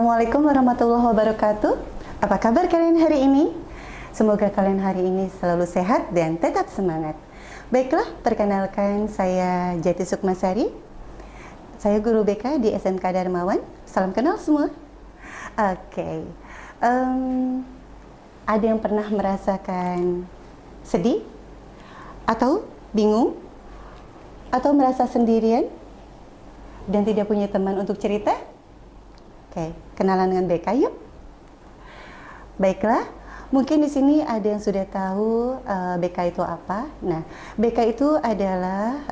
Assalamualaikum warahmatullahi wabarakatuh. Apa kabar kalian hari ini? Semoga kalian hari ini selalu sehat dan tetap semangat. Baiklah, perkenalkan saya Jati Sukmasari. Saya guru BK di SMK Darmawan. Salam kenal semua. Oke. Ada yang pernah merasakan sedih? Atau bingung? Atau merasa sendirian? Dan tidak punya teman untuk cerita? Oke, kenalan dengan BK yuk. Baiklah, mungkin di sini ada yang sudah tahu BK itu apa. Nah, BK itu adalah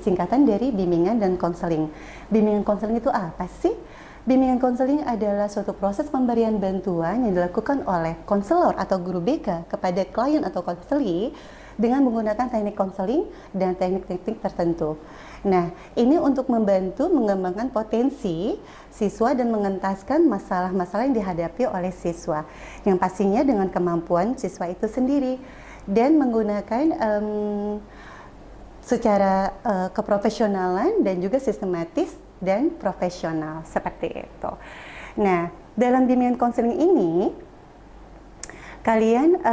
singkatan dari bimbingan dan konseling. Bimbingan konseling itu apa sih? Bimbingan konseling adalah suatu proses pemberian bantuan yang dilakukan oleh konselor atau guru BK kepada klien atau konseli dengan menggunakan teknik konseling dan teknik-teknik tertentu. Nah, ini untuk membantu mengembangkan potensi siswa dan mengentaskan masalah-masalah yang dihadapi oleh siswa, yang pastinya dengan kemampuan siswa itu sendiri, dan menggunakan secara keprofesionalan dan juga sistematis dan profesional, seperti itu. Nah, dalam bimbingan konseling ini, kalian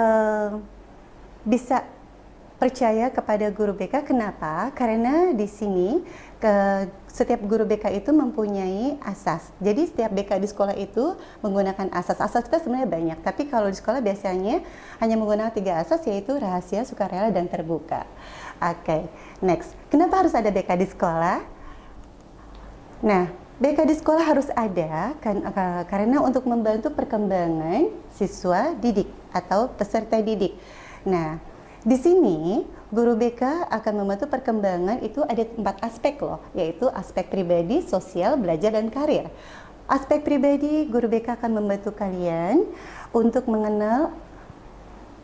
bisa percaya kepada guru BK. Kenapa? Karena di sini setiap guru BK itu mempunyai asas. Jadi setiap BK di sekolah itu menggunakan asas. Asas kita sebenarnya banyak, tapi kalau di sekolah biasanya hanya menggunakan 3 asas, yaitu rahasia, sukarela, dan terbuka. Oke, next. Kenapa harus ada BK di sekolah? Nah, BK di sekolah harus ada karena untuk membantu perkembangan siswa didik atau peserta didik. Nah, di sini guru BK akan membantu perkembangan itu ada 4 aspek loh, yaitu aspek pribadi, sosial, belajar, dan karir. Aspek pribadi, guru BK akan membantu kalian untuk mengenal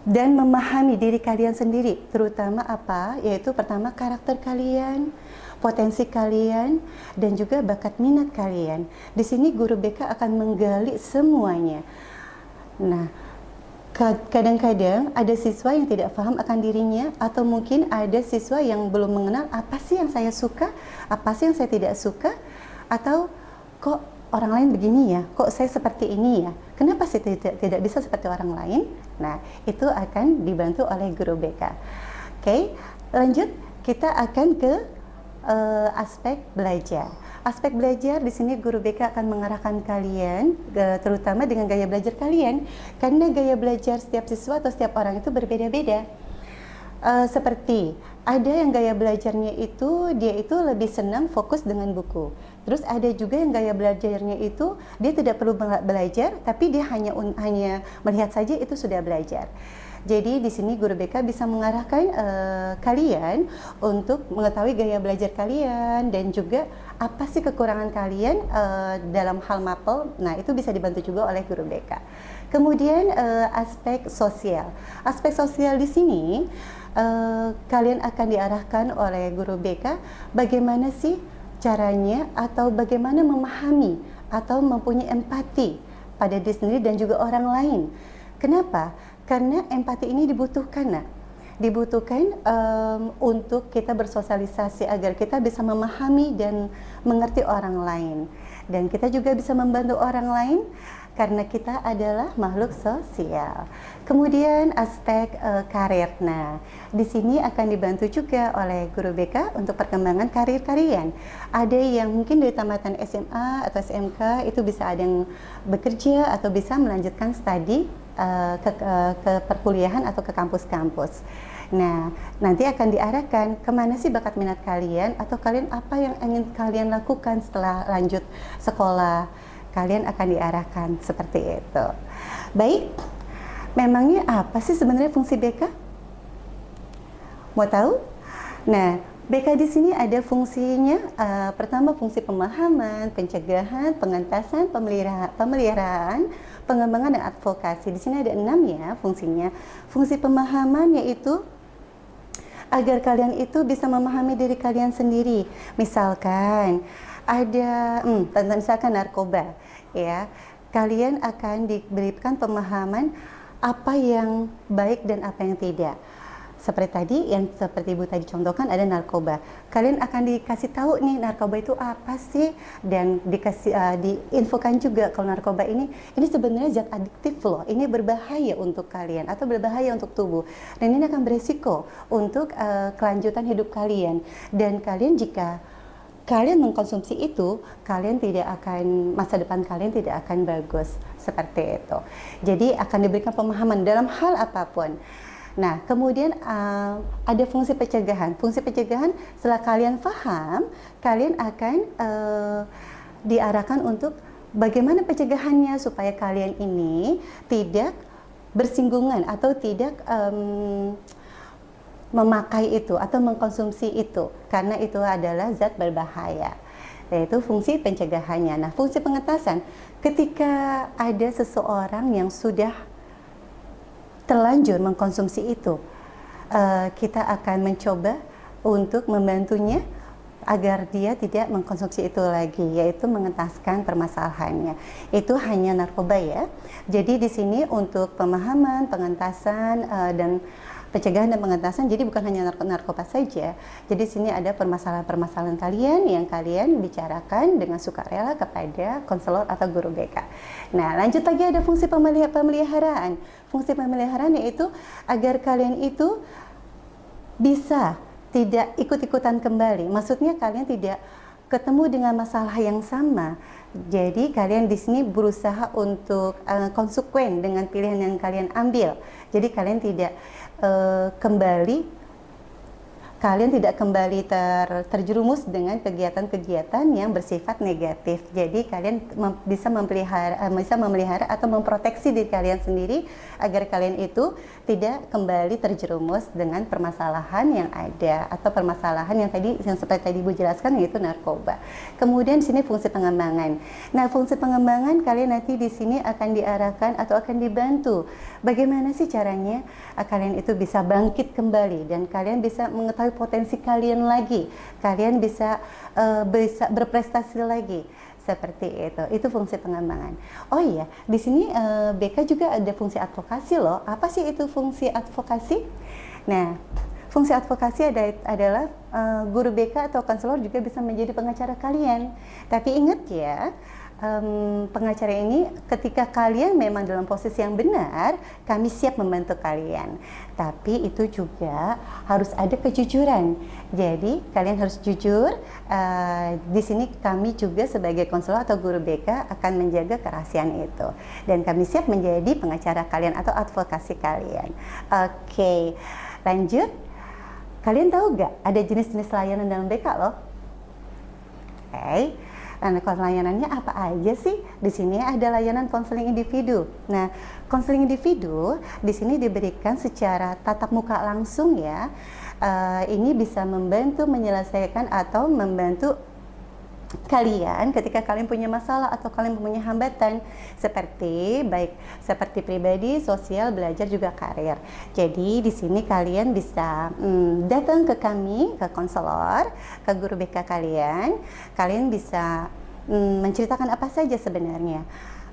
dan memahami diri kalian sendiri, terutama apa? Yaitu pertama karakter kalian, potensi kalian, dan juga bakat minat kalian. Di sini guru BK akan menggali semuanya. Nah, kadang-kadang ada siswa yang tidak paham akan dirinya, atau mungkin ada siswa yang belum mengenal apa sih yang saya suka, apa sih yang saya tidak suka, atau kok orang lain begini ya, kok saya seperti ini ya, kenapa sih tidak bisa seperti orang lain. Nah, itu akan dibantu oleh guru BK. Oke, lanjut, kita akan ke aspek belajar. Aspek belajar di sini guru BK akan mengarahkan kalian terutama dengan gaya belajar kalian, karena gaya belajar setiap siswa atau setiap orang itu berbeda-beda. Seperti ada yang gaya belajarnya itu dia itu lebih senang fokus dengan buku. Terus ada juga yang gaya belajarnya itu dia tidak perlu belajar, tapi dia hanya melihat saja itu sudah belajar. Jadi di sini guru BK bisa mengarahkan kalian untuk mengetahui gaya belajar kalian dan juga apa sih kekurangan kalian dalam hal mapel. Nah, itu bisa dibantu juga oleh guru BK. Kemudian aspek sosial. Aspek sosial di sini kalian akan diarahkan oleh guru BK bagaimana sih caranya atau bagaimana memahami atau mempunyai empati pada diri sendiri dan juga orang lain. Kenapa? Karena empati ini dibutuhkan, dibutuhkan untuk kita bersosialisasi agar kita bisa memahami dan mengerti orang lain, dan kita juga bisa membantu orang lain karena kita adalah makhluk sosial. Kemudian aspek karir. Nah, di sini akan dibantu juga oleh guru BK untuk perkembangan karir kalian. Ada yang mungkin dari tamatan SMA atau SMK itu bisa ada yang bekerja atau bisa melanjutkan studi ke perkuliahan atau ke kampus-kampus. Nah, nanti akan diarahkan kemana sih bakat minat kalian, atau kalian apa yang ingin kalian lakukan setelah lanjut sekolah. Kalian akan diarahkan seperti itu. Baik, memangnya apa sih sebenarnya fungsi BK? Mau tahu? Nah, BK di sini ada fungsinya, pertama fungsi pemahaman, pencegahan, pengentasan, pemeliharaan, pengembangan, dan advokasi. Di sini ada 6 ya fungsinya. Fungsi pemahaman yaitu agar kalian itu bisa memahami diri kalian sendiri. Misalkan ada misalkan narkoba, ya, kalian akan diberikan pemahaman apa yang baik dan apa yang tidak. Seperti tadi, yang seperti Ibu tadi contohkan ada narkoba. Kalian akan dikasih tahu nih narkoba itu apa sih, dan diinfokan juga kalau narkoba ini sebenarnya zat adiktif loh. Ini berbahaya untuk kalian atau berbahaya untuk tubuh. Dan ini akan beresiko untuk kelanjutan hidup kalian. Dan kalian jika kalian mengkonsumsi itu, kalian tidak akan, masa depan kalian tidak akan bagus, seperti itu. Jadi akan diberikan pemahaman dalam hal apapun. Nah, kemudian ada fungsi pencegahan. Fungsi pencegahan setelah kalian paham, kalian akan diarahkan untuk bagaimana pencegahannya supaya kalian ini tidak bersinggungan atau tidak memakai itu atau mengkonsumsi itu, karena itu adalah zat berbahaya. Yaitu fungsi pencegahannya. Nah, fungsi pengetasan, ketika ada seseorang yang sudah terlanjur mengkonsumsi itu, kita akan mencoba untuk membantunya agar dia tidak mengkonsumsi itu lagi, yaitu mengentaskan permasalahannya. Itu hanya narkoba ya. Jadi di sini untuk pemahaman, pengentasan, dan pencegahan dan pengentasan, jadi bukan hanya narkoba saja. Jadi di sini ada permasalahan-permasalahan kalian yang kalian bicarakan dengan sukarela kepada konselor atau guru BK. Nah, lanjut lagi ada fungsi pemeliharaan. Fungsi pemeliharaan yaitu agar kalian itu bisa tidak ikut-ikutan kembali. Maksudnya kalian tidak ketemu dengan masalah yang sama. Jadi kalian di sini berusaha untuk konsekuen dengan pilihan yang kalian ambil. Jadi kalian tidak tidak kembali terjerumus dengan kegiatan-kegiatan yang bersifat negatif. Jadi kalian bisa memelihara atau memproteksi diri kalian sendiri agar kalian itu tidak kembali terjerumus dengan permasalahan yang ada atau permasalahan yang seperti tadi Ibu jelaskan, yaitu narkoba. Kemudian di sini fungsi pengembangan. Nah, fungsi pengembangan kalian nanti di sini akan diarahkan atau akan dibantu bagaimana sih caranya kalian itu bisa bangkit kembali dan kalian bisa mengetahui potensi kalian lagi, kalian bisa berprestasi lagi, seperti itu. Itu fungsi pengembangan. Oh iya, di sini BK juga ada fungsi advokasi loh. Apa sih itu fungsi advokasi? Nah, fungsi advokasi adalah guru BK atau konselor juga bisa menjadi pengacara kalian. Tapi ingat ya, pengacara ini ketika kalian memang dalam posisi yang benar, kami siap membantu kalian. Tapi itu juga harus ada kejujuran. Jadi kalian harus jujur. Di sini kami juga sebagai konselor atau guru BK akan menjaga kerahasiaan itu. Dan kami siap menjadi pengacara kalian atau advokasi kalian. Oke, lanjut. Kalian tahu nggak ada jenis-jenis layanan dalam BK loh? Oke. Nah, layanannya apa aja sih? Di sini ada layanan konseling individu. Nah, konseling individu di sini diberikan secara tatap muka langsung ya. Ini bisa membantu menyelesaikan atau membantu kalian ketika kalian punya masalah atau kalian punya hambatan seperti pribadi, sosial, belajar, juga karir. Jadi di sini kalian bisa datang ke kami, ke konselor, ke guru BK kalian. Kalian bisa menceritakan apa saja sebenarnya.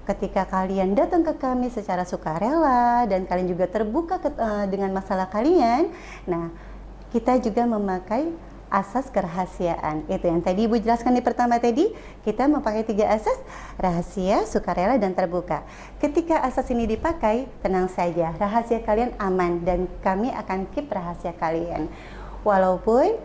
Ketika kalian datang ke kami secara sukarela dan kalian juga terbuka dengan masalah kalian, nah kita juga memakai asas kerahasiaan. Itu yang tadi Ibu jelaskan di pertama tadi, kita memakai 3 asas: rahasia, sukarela, dan terbuka. Ketika asas ini dipakai, tenang saja, rahasia kalian aman dan kami akan keep rahasia kalian. Walaupun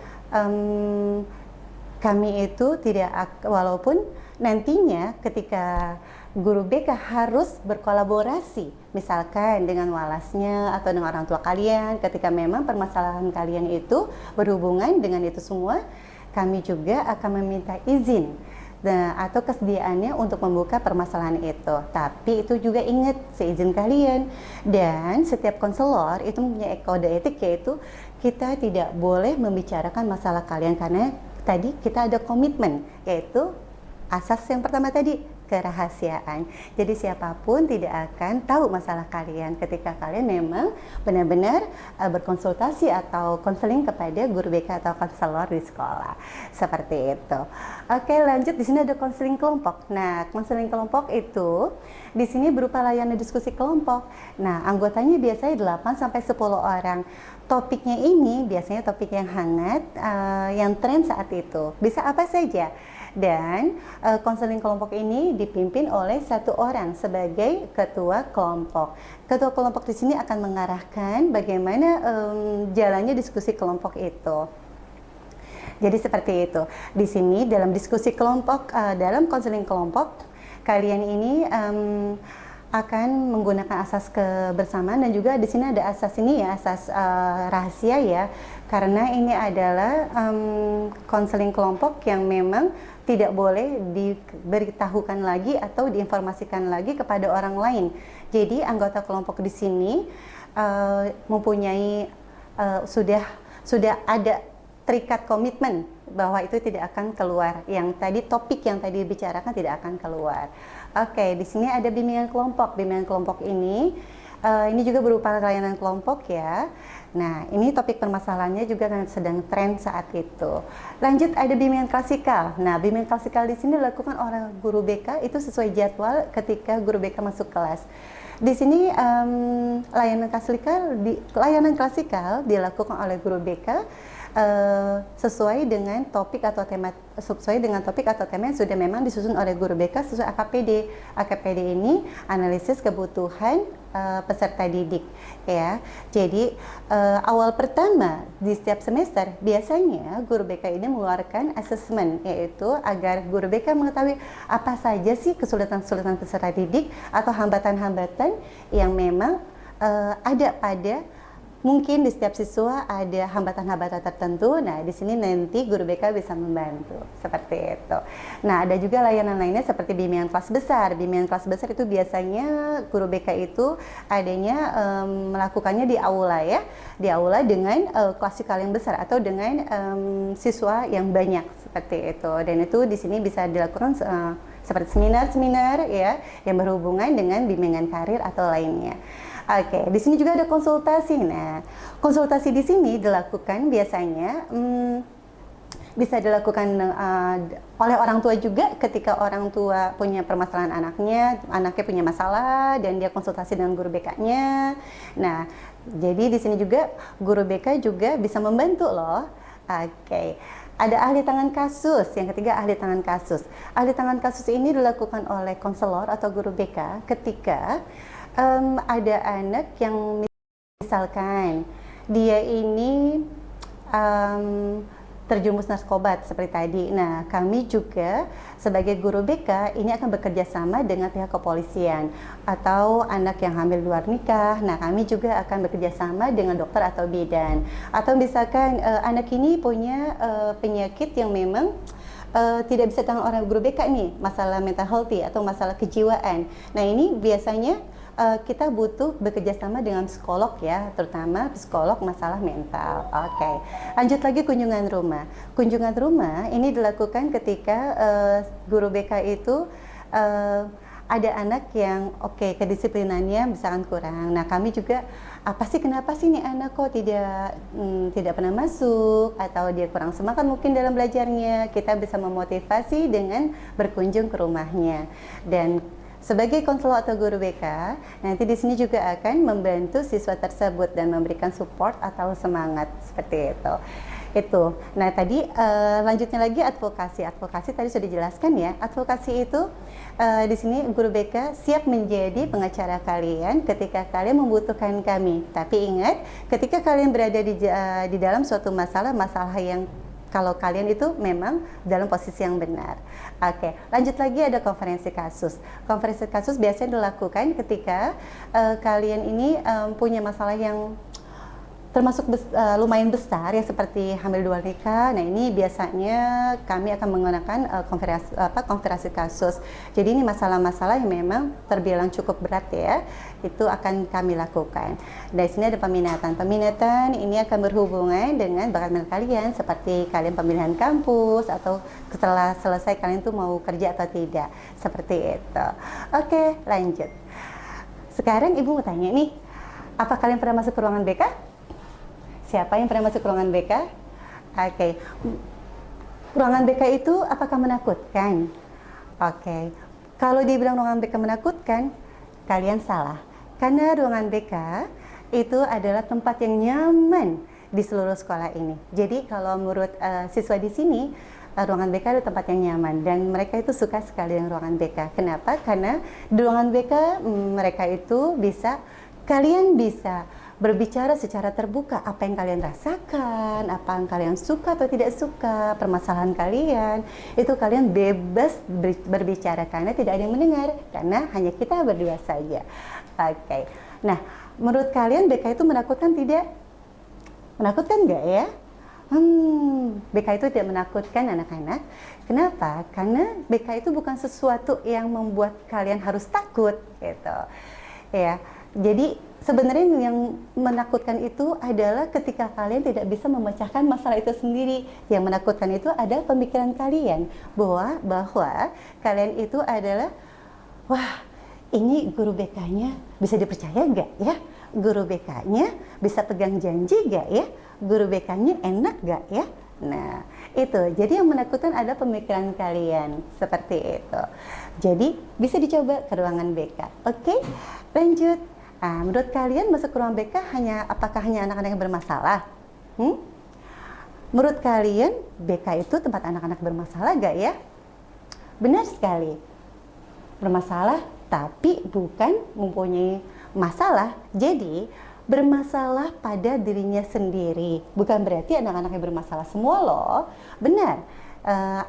walaupun nantinya ketika guru BK harus berkolaborasi, misalkan dengan walasnya atau dengan orang tua kalian, ketika memang permasalahan kalian itu berhubungan dengan itu semua, kami juga akan meminta izin atau kesediaannya untuk membuka permasalahan itu. Tapi itu juga ingat, seizin kalian. Dan setiap konselor itu mempunyai kode etik, yaitu kita tidak boleh membicarakan masalah kalian, karena tadi kita ada komitmen, yaitu asas yang pertama tadi, kerahasiaan. Jadi siapapun tidak akan tahu masalah kalian ketika kalian memang benar-benar berkonsultasi atau konseling kepada guru BK atau konselor di sekolah. Seperti itu. Oke, lanjut. Di sini ada konseling kelompok. Nah, konseling kelompok itu di sini berupa layanan diskusi kelompok. Nah, anggotanya biasanya 8 sampai 10 orang. Topiknya ini biasanya topik yang hangat, yang tren saat itu. Bisa apa saja. Dan konseling kelompok ini dipimpin oleh satu orang sebagai ketua kelompok. Ketua kelompok di sini akan mengarahkan bagaimana jalannya diskusi kelompok itu. Jadi seperti itu. Di sini dalam diskusi kelompok, dalam konseling kelompok, kalian ini akan menggunakan asas kebersamaan, dan juga di sini ada asas ini ya, asas rahasia ya, karena ini adalah konseling kelompok yang memang tidak boleh diberitahukan lagi atau diinformasikan lagi kepada orang lain. Jadi anggota kelompok di sini mempunyai sudah ada terikat komitmen bahwa itu tidak akan keluar. Yang tadi topik yang tadi dibicarakan tidak akan keluar. Oke, di sini ada bimbingan kelompok. Bimbingan kelompok ini juga berupa layanan kelompok ya. Nah, ini topik permasalahannya juga sedang tren saat itu. Lanjut, ada bimbingan klasikal. Nah, bimbingan klasikal di sini dilakukan oleh guru BK itu sesuai jadwal ketika guru BK masuk kelas. Di sini layanan klasikal dilakukan oleh guru BK sesuai dengan topik atau tema yang sudah memang disusun oleh guru BK sesuai AKPD. AKPD ini analisis kebutuhan peserta didik ya. Jadi awal pertama di setiap semester biasanya guru BK ini mengeluarkan asesmen, yaitu agar guru BK mengetahui apa saja sih kesulitan-kesulitan peserta didik atau hambatan-hambatan yang memang ada pada mungkin di setiap siswa ada hambatan-hambatan tertentu. Nah, di sini nanti guru BK bisa membantu seperti itu. Nah, ada juga layanan lainnya seperti bimbingan kelas besar. Bimbingan kelas besar itu biasanya guru BK itu adanya melakukannya di aula ya, di aula dengan klasikal yang besar atau dengan siswa yang banyak seperti itu. Dan itu di sini bisa dilakukan seperti seminar-seminar ya yang berhubungan dengan bimbingan karir atau lainnya. Oke, di sini juga ada konsultasi. Nah, konsultasi di sini dilakukan biasanya bisa dilakukan oleh orang tua juga ketika orang tua punya permasalahan anaknya punya masalah dan dia konsultasi dengan guru BK-nya. Nah, jadi di sini juga guru BK juga bisa membantu loh. Oke. Ada ahli tangan kasus. Yang ketiga, ahli tangan kasus. Ahli tangan kasus ini dilakukan oleh konselor atau guru BK ketika ada anak yang misalkan dia ini terjerumus narkoba seperti tadi. Nah, kami juga sebagai guru BK ini akan bekerja sama dengan pihak kepolisian, atau anak yang hamil luar nikah. Nah, kami juga akan bekerja sama dengan dokter atau bidan. Atau misalkan anak ini punya penyakit yang memang tidak bisa ditangani oleh guru BK nih, masalah mental healthy atau masalah kejiwaan. Nah, ini biasanya kita butuh bekerja sama dengan psikolog ya, terutama psikolog masalah mental. Oke. Lanjut lagi, kunjungan rumah. Kunjungan rumah ini dilakukan ketika guru BK itu ada anak yang kedisiplinannya misalkan kurang. Nah, kami juga kenapa sih nih anak kok tidak pernah masuk atau dia kurang semangat mungkin dalam belajarnya. Kita bisa memotivasi dengan berkunjung ke rumahnya. Dan sebagai konselor atau guru BK, nanti di sini juga akan membantu siswa tersebut dan memberikan support atau semangat seperti itu. Nah, tadi lanjutnya lagi advokasi. Advokasi tadi sudah dijelaskan ya. Advokasi itu di sini guru BK siap menjadi pengacara kalian ketika kalian membutuhkan kami. Tapi ingat, ketika kalian berada di dalam suatu masalah yang kalau kalian itu memang dalam posisi yang benar. Oke, lanjut lagi, ada konferensi kasus. Konferensi kasus biasanya dilakukan ketika kalian ini punya masalah yang termasuk lumayan besar ya, seperti hamil dua nikah. Nah, ini biasanya kami akan menggunakan konfirmasi kasus. Jadi ini masalah-masalah yang memang terbilang cukup berat ya, itu akan kami lakukan. Dari sini ada peminatan. Peminatan ini akan berhubungan dengan bakat minat kalian, seperti kalian pemilihan kampus atau setelah selesai kalian tuh mau kerja atau tidak, seperti itu. Oke, lanjut. Sekarang Ibu mau tanya nih, apa kalian pernah masuk ke ruangan BK? Siapa yang pernah masuk ruangan BK? Oke. Ruangan BK itu apakah menakutkan? Oke. Kalau dibilang ruangan BK menakutkan, kalian salah. Karena ruangan BK itu adalah tempat yang nyaman di seluruh sekolah ini. Jadi kalau menurut siswa di sini, ruangan BK adalah tempat yang nyaman dan mereka itu suka sekali dengan ruangan BK. Kenapa? Karena di ruangan BK mereka itu kalian bisa berbicara secara terbuka apa yang kalian rasakan, apa yang kalian suka atau tidak suka, permasalahan kalian, itu kalian bebas berbicara karena tidak ada yang mendengar, karena hanya kita berdua saja. Oke. Nah, menurut kalian BK itu menakutkan tidak? Menakutkan nggak ya? BK itu tidak menakutkan anak-anak. Kenapa? Karena BK itu bukan sesuatu yang membuat kalian harus takut, gitu. Ya. Jadi sebenarnya yang menakutkan itu adalah ketika kalian tidak bisa memecahkan masalah itu sendiri. Yang menakutkan itu ada pemikiran kalian bahwa kalian itu adalah, wah, ini guru BK-nya bisa dipercaya nggak ya? Guru BK-nya bisa pegang janji nggak ya? Guru BK-nya enak nggak ya? Nah, itu. Jadi yang menakutkan ada pemikiran kalian, seperti itu. Jadi bisa dicoba ke ruangan BK. Oke, lanjut. Menurut kalian masuk ke ruang BK apakah hanya anak-anak yang bermasalah? Menurut kalian BK itu tempat anak-anak bermasalah gak ya? Benar sekali. Bermasalah tapi bukan mempunyai masalah. Jadi bermasalah pada dirinya sendiri. Bukan berarti anak-anak yang bermasalah semua loh. Benar.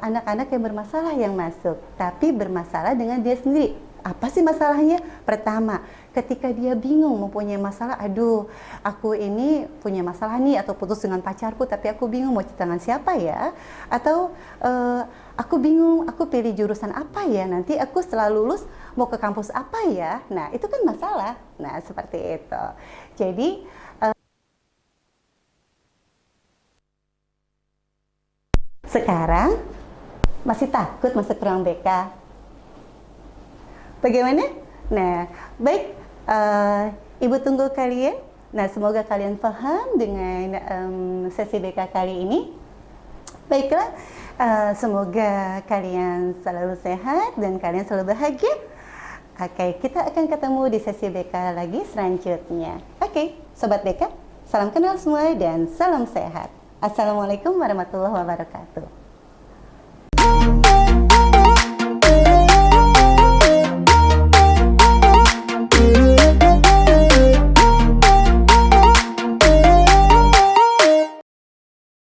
Anak-anak yang bermasalah yang masuk, tapi bermasalah dengan dia sendiri. Apa sih masalahnya? Pertama, ketika dia bingung mempunyai masalah, aduh, aku ini punya masalah nih, atau putus dengan pacarku, tapi aku bingung mau cerita dengan siapa ya? Atau aku bingung, aku pilih jurusan apa ya? Nanti aku setelah lulus mau ke kampus apa ya? Nah, itu kan masalah. Nah, seperti itu. Jadi, sekarang masih takut masuk ke ruang BK? Bagaimana? Nah, baik, Ibu tunggu kalian. Nah, semoga kalian paham dengan sesi BK kali ini. Baiklah, semoga kalian selalu sehat dan kalian selalu bahagia. Oke, kita akan ketemu di sesi BK lagi selanjutnya. Oke, Sobat BK, salam kenal semua dan salam sehat. Assalamualaikum warahmatullahi wabarakatuh.